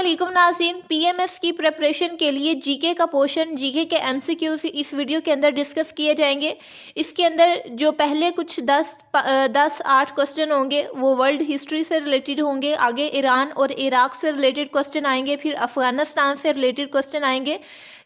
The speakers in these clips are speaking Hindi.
अस्सलामुअलैकुम नाज़रीन, पीएमएस की प्रिपरेशन के लिए जीके का पोर्शन, जीके के एमसीक्यूज इस वीडियो के अंदर डिस्कस किए जाएंगे। इसके अंदर जो पहले कुछ 8 क्वेश्चन होंगे वो वर्ल्ड हिस्ट्री से रिलेटेड होंगे। आगे ईरान और इराक से रिलेटेड क्वेश्चन आएंगे, फिर अफ़गानिस्तान से रिलेटेड क्वेश्चन आएंगे।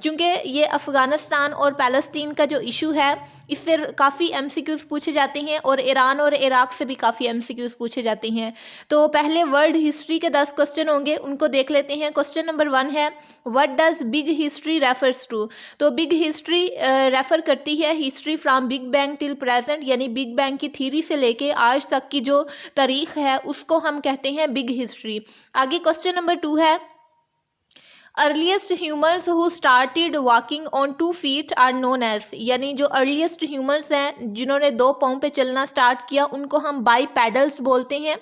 क्योंकि ये अफ़गानिस्तान और पैलेस्टीन का जो इशू है इससे काफ़ी एमसीक्यूज़ पूछे जाते हैं और ईरान और इराक से भी काफ़ी एमसीक्यूज़ पूछे जाते हैं। तो पहले वर्ल्ड हिस्ट्री के 10 क्वेश्चन होंगे, उनको देख लेते हैं। क्वेश्चन नंबर 1 है, what does big history refers to. तो बिग हिस्ट्री रेफर करती है history from Big Bang till present, यानी बिग बैंग की थ्योरी से लेके आज तक की जो तारीख है उसको हम कहते हैं बिग हिस्ट्री। आगे क्वेश्चन नंबर 2 है, earliest humans who started walking on 2 feet are known as, यानी जो अर्लीस्ट ह्यूमन्स हैं जिन्होंने 2 पाँव पे चलना स्टार्ट किया उनको हम बाईपैडल्स बोलते हैं।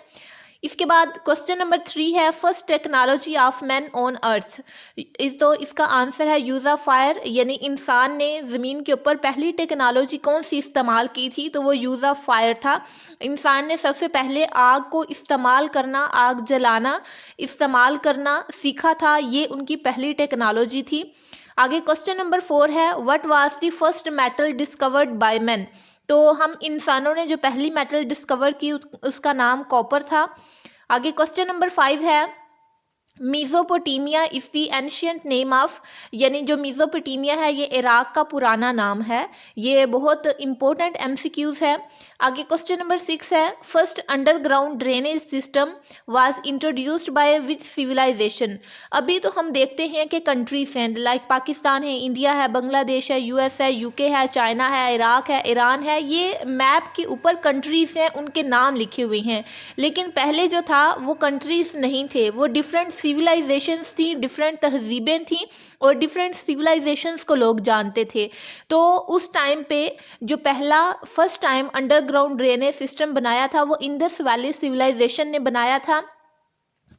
इसके बाद क्वेश्चन नंबर 3 है, first technology of man on earth. तो इसका आंसर है यूज़ ऑफ फायर, यानी इंसान ने ज़मीन के ऊपर पहली टेक्नोलॉजी कौन सी इस्तेमाल की थी, तो वो यूज़ ऑफ फायर था। इंसान ने सबसे पहले आग को इस्तेमाल करना, आग जलाना इस्तेमाल करना सीखा था, ये उनकी पहली टेक्नोलॉजी थी। आगे क्वेश्चन नंबर 4 है, what was the first metal discovered by man. तो हम इंसानों ने जो पहली मेटल डिस्कवर की उसका नाम कॉपर था। आगे क्वेश्चन नंबर 5 है, Mesopotamia is the ancient name of, यानी जो मीज़ोपोटामिया है ये इराक का पुराना नाम है। ये बहुत इंपॉर्टेंट एमसीक्यूज़ है। आगे क्वेश्चन नंबर 6 है, first underground drainage system was introduced by which civilization. अभी तो हम देखते हैं कि कंट्रीज हैं लाइक पाकिस्तान है, इंडिया है, बांग्लादेश है, यूएस है, यूके है, चाइना है, इराक है, ईरान है, ये मैप के ऊपर कंट्रीज हैं, उनके नाम लिखे हुए हैं। लेकिन पहले जो था वो कंट्रीज नहीं थे, वो डिफरेंट सिविलाइजेशंस थी, डिफरेंट तहजीबें थी और डिफरेंट सिविलाइजेशंस को लोग जानते थे। तो उस टाइम पे जो पहला first time underground drainage system बनाया था वो इंडस वैली सिविलाइजेशन ने बनाया था।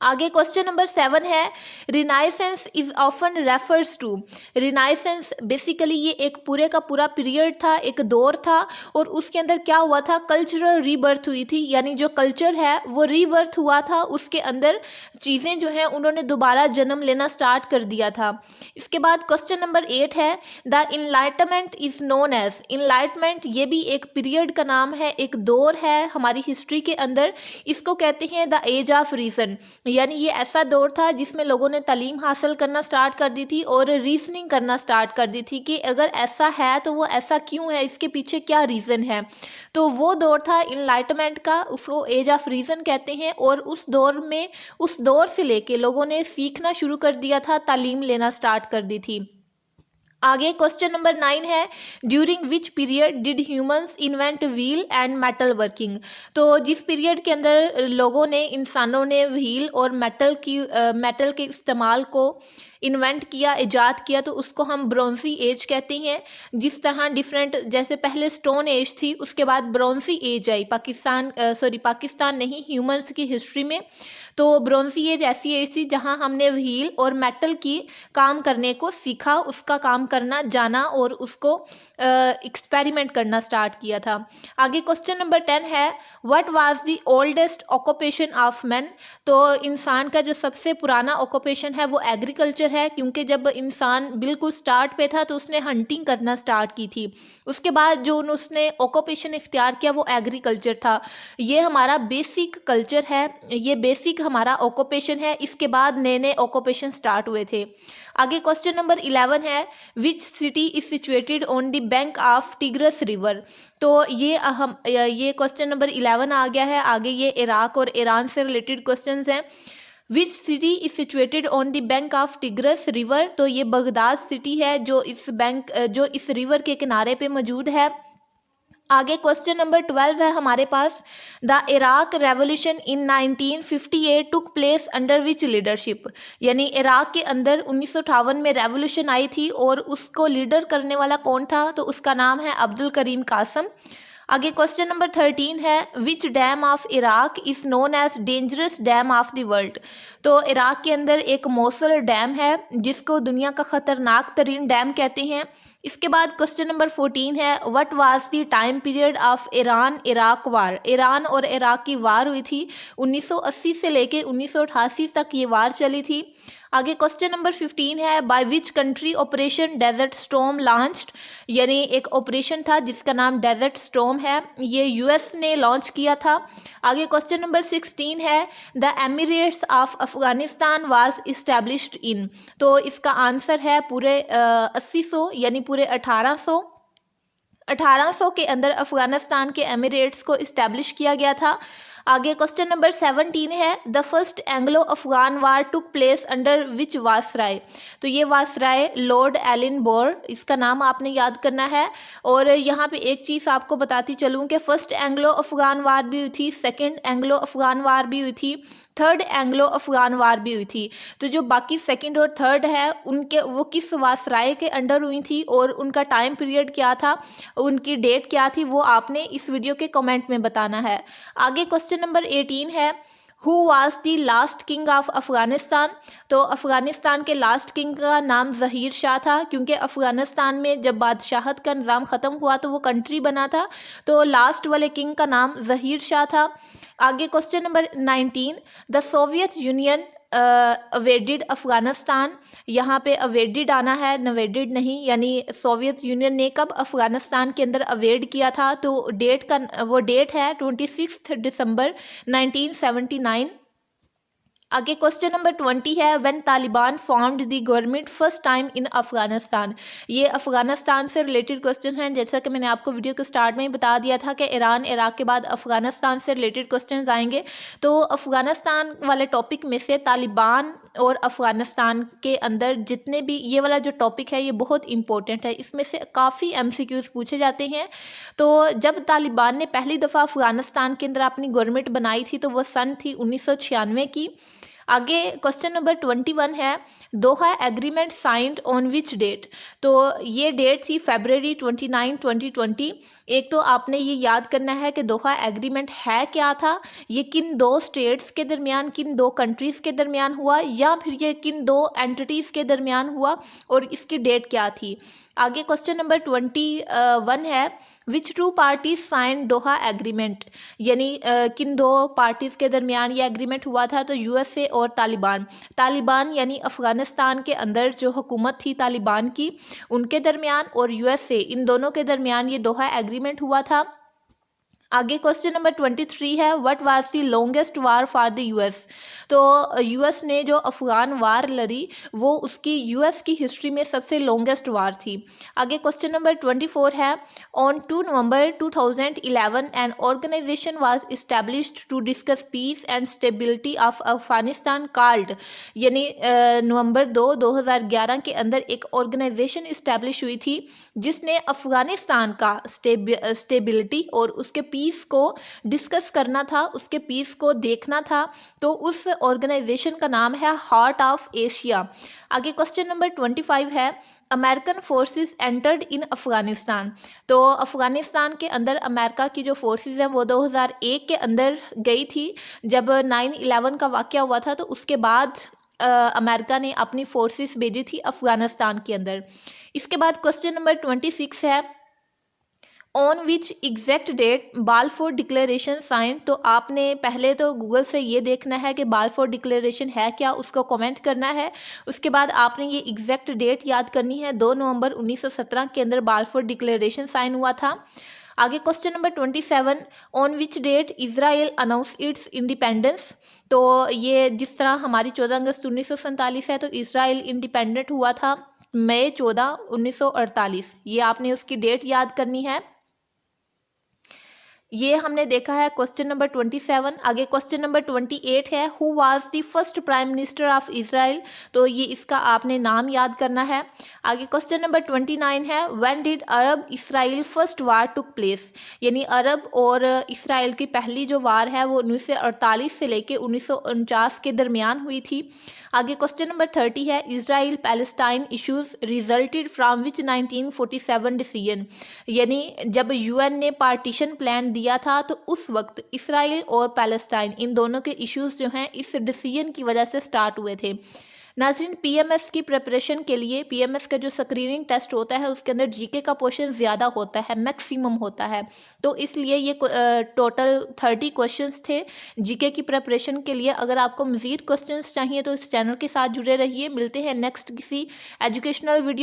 आगे क्वेश्चन नंबर 7 है, renaissance is often refers to. Renaissance basically ये एक पूरे का पूरा पीरियड था, एक दौर था और उसके अंदर क्या हुआ था, कल्चरल रीबर्थ हुई थी, यानी जो कल्चर है वो रीबर्थ हुआ था, उसके अंदर चीज़ें जो हैं उन्होंने दोबारा जन्म लेना स्टार्ट कर दिया था। इसके बाद क्वेश्चन नंबर 8 है, the enlightenment is known as. Enlightenment ये भी एक पीरियड का नाम है, एक दौर है हमारी हिस्ट्री के अंदर, इसको कहते हैं द एज ऑफ रीज़न, यानी ये ऐसा दौर था जिसमें लोगों ने तालीम हासिल करना स्टार्ट कर दी थी और रीजनिंग करना स्टार्ट कर दी थी कि अगर ऐसा है तो वो ऐसा क्यों है, इसके पीछे क्या रीज़न है। तो वो दौर था इनलाइटमेंट का, उसको एज ऑफ रीज़न कहते हैं। और उस दौर में, उस दौर से लेके लोगों ने सीखना शुरू कर दिया था, तालीम लेना स्टार्ट कर दी थी। आगे क्वेश्चन नंबर 9 है, during which period did humans invent wheel and metal working. तो जिस पीरियड के अंदर लोगों ने, इंसानों ने व्हील और मेटल के इस्तेमाल को इन्वेंट किया, इजाद किया, तो उसको हम ब्रॉन्जी एज कहते हैं। जिस तरह डिफरेंट, जैसे पहले स्टोन एज थी, उसके बाद ब्रॉन्जी एज आई पाकिस्तान नहीं, ह्यूमंस की हिस्ट्री में। तो ब्रॉन्जी एज ऐसी एज थी जहां हमने व्हील और मेटल की काम करने को सीखा, उसका काम करना जाना और उसको एक्सपेरिमेंट करना स्टार्ट किया था। आगे क्वेश्चन नंबर 10 है, what was the oldest occupation of man. तो इंसान का जो सबसे पुराना ऑक्यूपेशन है वो एग्रीकल्चर है, क्योंकि जब इंसान बिल्कुल स्टार्ट पे था तो उसने हंटिंग करना स्टार्ट की थी। उसके बाद जो उसने ऑक्यूपेशन इख्तियार किया वो एग्रीकल्चर था। ये हमारा बेसिक कल्चर है, ये बेसिक हमारा ऑक्यूपेशन है। इसके बाद नए नए ऑक्यूपेशन स्टार्ट हुए थे। आगे क्वेश्चन नंबर 11 है, which city is situated on the bank of tigris river. तो ये क्वेश्चन नंबर 11 आ गया है। आगे ये इराक और ईरान से रिलेटेड क्वेश्चंस हैं। Which city is situated on the bank of tigris river. तो ये बगदाद सिटी है जो इस रिवर के किनारे पे मौजूद है। आगे क्वेश्चन नंबर 12 है हमारे पास, the Iraq revolution in 1958 took place under which leadership. यानी इराक के अंदर 1958 में रेवोल्यूशन आई थी और उसको लीडर करने वाला कौन था, तो उसका नाम है अब्दुल करीम कासम। आगे क्वेश्चन नंबर 13 है, which dam of Iraq is known as dangerous dam of the world. तो इराक के अंदर एक मोसल डैम है जिसको दुनिया का ख़तरनाक तरीन डैम कहते हैं। इसके बाद क्वेश्चन नंबर 14 है, what was the time period of Iran Iraq war. Iran और इराक की वार हुई थी 1980 से लेके 1988 तक ये वार चली थी। आगे क्वेश्चन नंबर 15 है, by which country operation desert storm launched, यानी एक ऑपरेशन था जिसका नाम डेजर्ट स्टॉर्म है, ये यूएस ने लॉन्च किया था। आगे क्वेश्चन नंबर 16 है, the Emirates of Afghanistan was established in, तो इसका आंसर है पूरे 80 यानी पूरे 1800 के अंदर अफगानिस्तान के एमिरेट्स को इस्टेब्लिश किया गया था। आगे क्वेश्चन नंबर 17 है, the first Anglo Afghan war took place under which viceroy, तो ये वासराय लॉर्ड एलन बोर, इसका नाम आपने याद करना है। और यहाँ पे एक चीज़ आपको बताती चलूँ कि फर्स्ट एंग्लो अफगान वार भी हुई थी, सेकंड एंग्लो अफगान वार भी हुई थी, थर्ड एंग्लो अफगान वार भी हुई थी। तो जो बाकी सेकंड और थर्ड है उनके वो किस वासराय के अंडर हुई थी और उनका टाइम पीरियड क्या था, उनकी डेट क्या थी, वो आपने इस वीडियो के कमेंट में बताना है। आगे क्वेश्चन नंबर 18 है, who was the last king of Afghanistan, तो अफगानिस्तान के लास्ट किंग का नाम ज़हीर शाह था, क्योंकि अफगानिस्तान में जब बादशाहत का निज़ाम ख़त्म हुआ तो वो कंट्री बना था, तो लास्ट वाले किंग का नाम ज़हीर शाह था। आगे question number 19, the Soviet union awaited Afghanistan, यहाँ पे अवेडेड आना है, नवेडेड नहीं, यानी सोवियत यूनियन ने कब अफगानिस्तान के अंदर अवेड किया था, तो वो डेट है 26 दिसंबर 1979। आगे क्वेश्चन नंबर 20 है, when Taliban formed the government first time in Afghanistan, ये अफगानिस्तान से रिलेटेड क्वेश्चन हैं, जैसा कि मैंने आपको वीडियो के स्टार्ट में ही बता दिया था कि ईरान इराक के बाद अफगानिस्तान से रिलेटेड क्वेश्चन आएंगे। तो अफगानिस्तान वाले टॉपिक में से तालिबान और अफगानिस्तान के अंदर जितने भी ये वाला जो टॉपिक है ये बहुत इंपॉर्टेंट है, इसमें से काफ़ी MCQs पूछे जाते हैं। तो जब तालिबान ने पहली दफ़ा अफगानिस्तान के अंदर अपनी गवर्नमेंट बनाई थी तो वो सन थी 1996 की। आगे क्वेश्चन नंबर 21 है, Doha agreement signed on which date, तो ये डेट थी February 29, 2020। एक तो आपने ये याद करना है कि दोहा एग्रीमेंट है क्या था, ये किन दो स्टेट्स के दरमियान, किन दो कंट्रीज़ के दरमियान हुआ, या फिर ये किन दो एंटिटीज़ के दरमियान हुआ और इसकी डेट क्या थी। आगे क्वेश्चन नंबर 21 है, which two parties sign Doha agreement, यानी किन दो पार्टीज़ के दरमियान ये एग्रीमेंट हुआ था, तो USA और तालिबान यानी अफ़गानिस्तान के अंदर जो हुकूमत थी तालिबान की उनके दरमियान और USA इन दोनों के दरमियान ये दोहा एग्रीमेंट हुआ था। आगे क्वेश्चन नंबर 23 है, what was the longest war for the US, तो US ने जो अफ़गान वार लड़ी वो उसकी US की हिस्ट्री में सबसे लॉन्गेस्ट वार थी। आगे क्वेश्चन नंबर 24 है, on 2 November 2011 an organization was established to discuss peace and stability of Afghanistan called, यानी नवंबर 2, 2011 के अंदर एक ऑर्गेनाइजेशन इस्टेब्लिश हुई थी जिसने अफ़गानिस्तान का स्टेबिलिटी और उसके पीस को डिस्कस करना था, उसके पीस को देखना था, तो उस ऑर्गेनाइजेशन का नाम है हार्ट ऑफ एशिया। आगे क्वेश्चन नंबर 25 है, American forces entered in Afghanistan, तो अफ़गानिस्तान के अंदर अमेरिका की जो फोर्सेस हैं वो 2001 के अंदर गई थी, जब 9/11 का वाक़या हुआ था, तो उसके बाद अमेरिका ने अपनी फोर्सेस भेजी थी अफ़गानिस्तान के अंदर। इसके बाद क्वेश्चन नंबर 26 है, on which exact date Balfour declaration sign, तो आपने पहले तो गूगल से ये देखना है कि बाल्फोर डिक्लेरेशन है क्या, उसको कमेंट करना है। उसके बाद आपने ये एग्जैक्ट डेट याद करनी है, 2 नवंबर 1917 के अंदर बाल्फोर डिक्लेरेशन साइन हुआ था। आगे question number 27, on which date Israel announce its independence, तो ये जिस तरह हमारी 14 अगस्त 1947 है तो इज़राइल इंडिपेंडेंट हुआ था मई 14, 1948, ये आपने उसकी डेट याद करनी है। ये हमने देखा है क्वेश्चन नंबर 27। आगे क्वेश्चन नंबर 28 है, who was the first prime minister of Israel, तो ये इसका आपने नाम याद करना है। आगे क्वेश्चन नंबर 29 है, when did Arab Israel first war took place, यानी अरब और इसराइल की पहली जो वार है वो 1948 से लेके 1949 के दरमियान हुई थी। आगे क्वेश्चन नंबर 30 है, Israel Palestine issues resulted from which 1947 decision, यानी जब UN ने पार्टीशन प्लान दिया था तो उस वक्त इसराइल और पैलेस्टाइन इन दोनों के इश्यूज जो हैं इस डिसीजन की वजह से स्टार्ट हुए थे। नाज़रीन, पीएमएस की प्रिपरेशन के लिए पीएमएस का जो स्क्रीनिंग टेस्ट होता है उसके अंदर जीके का पोर्शन ज़्यादा होता है, मैक्सिमम होता है। तो इसलिए ये टोटल 30 क्वेश्चंस थे जीके की प्रिपरेशन के लिए। अगर आपको मज़ीद क्वेश्चंस चाहिए तो इस चैनल के साथ जुड़े रहिए। मिलते हैं नेक्स्ट किसी एजुकेशनल वीडियो